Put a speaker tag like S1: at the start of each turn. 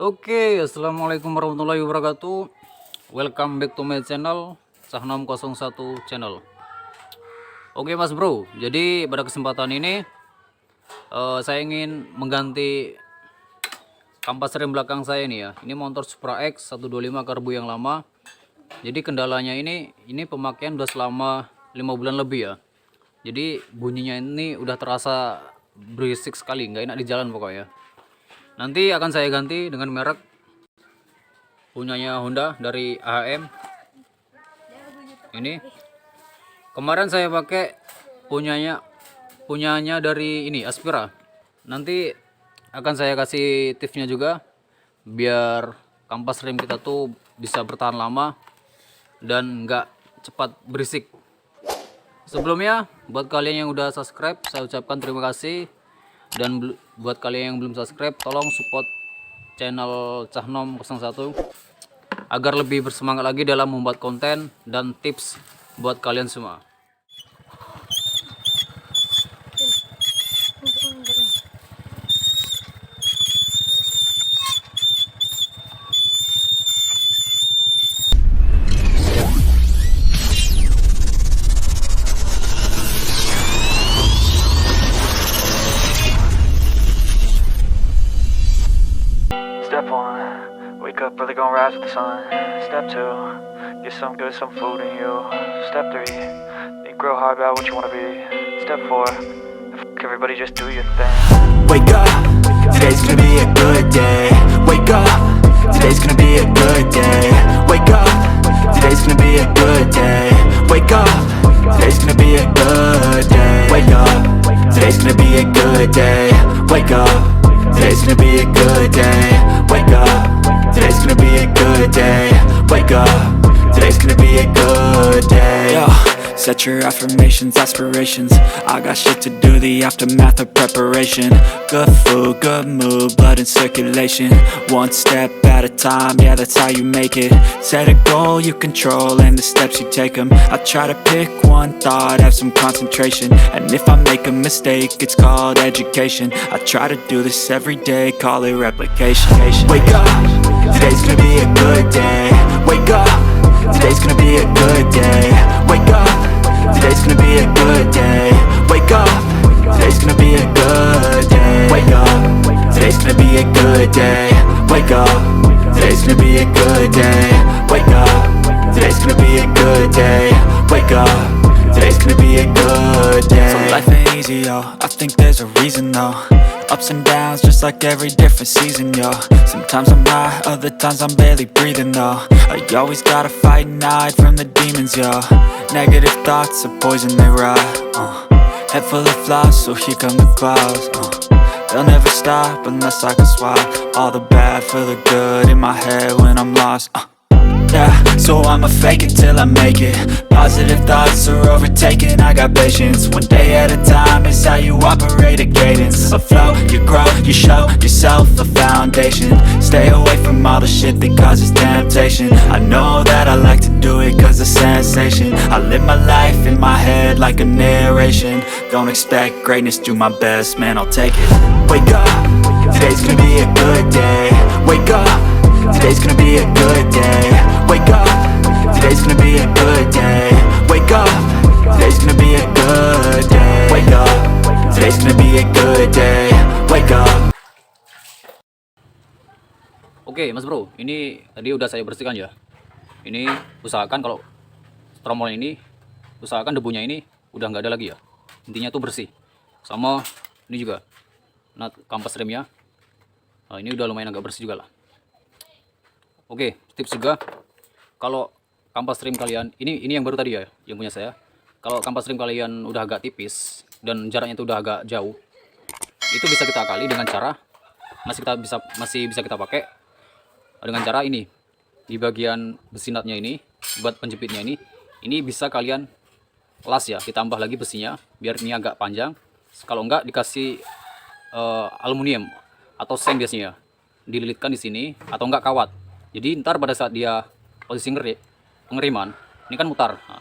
S1: Oke, assalamualaikum warahmatullahi wabarakatuh. Welcome back to my channel, cah-nom 01 channel. Oke mas bro, jadi pada kesempatan ini saya ingin mengganti kampas rem belakang saya nih ya. Ini motor Supra X 125 karbu yang lama. Jadi kendalanya ini pemakaian udah selama 5 bulan lebih ya. Jadi bunyinya ini udah terasa berisik sekali, nggak enak di jalan pokoknya. Nanti akan saya ganti dengan merek punyanya Honda dari AHM. Ini kemarin saya pakai punyanya dari ini Aspira. Nanti akan saya kasih tipsnya juga biar kampas rem kita tuh bisa bertahan lama dan nggak cepat berisik. Sebelumnya buat kalian yang udah subscribe saya ucapkan terima kasih. Dan buat kalian yang belum subscribe, tolong support channel cah-nom 01 agar lebih bersemangat lagi dalam membuat konten dan tips buat kalian semua.
S2: Step 1, wake up early, gonna rise with the sun. Step 2, get some good, some food in you. Step 3, think real hard about what you wanna be. Step 4, everybody just do your thing.
S3: Wake up, today's gonna be a good day. Wake up, today's gonna be a good day. Wake up, today's gonna be a good day. Wake up, today's gonna be a good day. Wake up, today's gonna be a good day. Wake up, today's gonna be a good day. Wake up, today's gonna be a good day. Wake up, today's gonna be a good day. Yo, set your affirmations, aspirations. I got shit to do, the aftermath of preparation. Good food, good mood, blood in circulation. One step at a time, yeah, that's how you make it. Set a goal you control and the steps you take them. I try to pick one thought, have some concentration. And if I make a mistake, it's called education. I try to do this every day, call it replication. Wake up, today's gonna be a good day. Wake up, today's gonna be a good day. Wake up, today's gonna be a good day. Wake up, today's gonna be a good day. Wake up, today's gonna be a good day. Wake up, today's gonna be a good day. Wake up, today's gonna be a good day. Wake up, today's gonna be a good day. So life ain't easy, yo, I think there's a reason though. Ups and downs, just like every different season, yo. Sometimes I'm high, other times I'm barely breathing, though. I always gotta fight and hide from the demons, yo. Negative thoughts are poison, they rot. Head full of flies, so here come the clouds. They'll never stop unless I can swap all the bad for the good in my head when I'm lost. Yeah, so I'ma fake it till I make it. Positive thoughts are overtaken, I got patience. One day at a time is how you operate a cadence. A flow, you grow, you show yourself a foundation. Stay away from all the shit that causes temptation. I know that I like to do it cause it's sensation. I live my life in my head like a narration. Don't expect greatness, do my best, man, I'll take it. Wake up, today's gonna be a good day. Wake up, today's gonna be a good day. Wake up, today's gonna be a good day. Wake up, today's gonna be a good day. Wake up, today's gonna be a good day. Wake up.
S1: Oke mas bro, ini tadi udah saya bersihkan ya. Ini usahakan kalau tromol ini, usahakan debunya ini udah nggak ada lagi ya. Intinya tuh bersih. Sama ini juga, nah kampas remnya, nah, ini udah lumayan agak bersih juga lah. Oke, tips juga kalau kampas rem kalian ini yang baru tadi ya, yang punya saya. Kalau kampas rem kalian udah agak tipis dan jaraknya itu udah agak jauh, itu bisa kita akali dengan cara masih bisa kita pakai dengan cara ini. Di bagian besi nutnya ini, buat penjepitnya ini bisa kalian las ya, ditambah lagi besinya biar ini agak panjang. Kalau enggak dikasih aluminium atau seng biasanya, dililitkan di sini atau enggak kawat. Jadi ntar pada saat dia posisi pengeriman, ini kan mutar. Nah,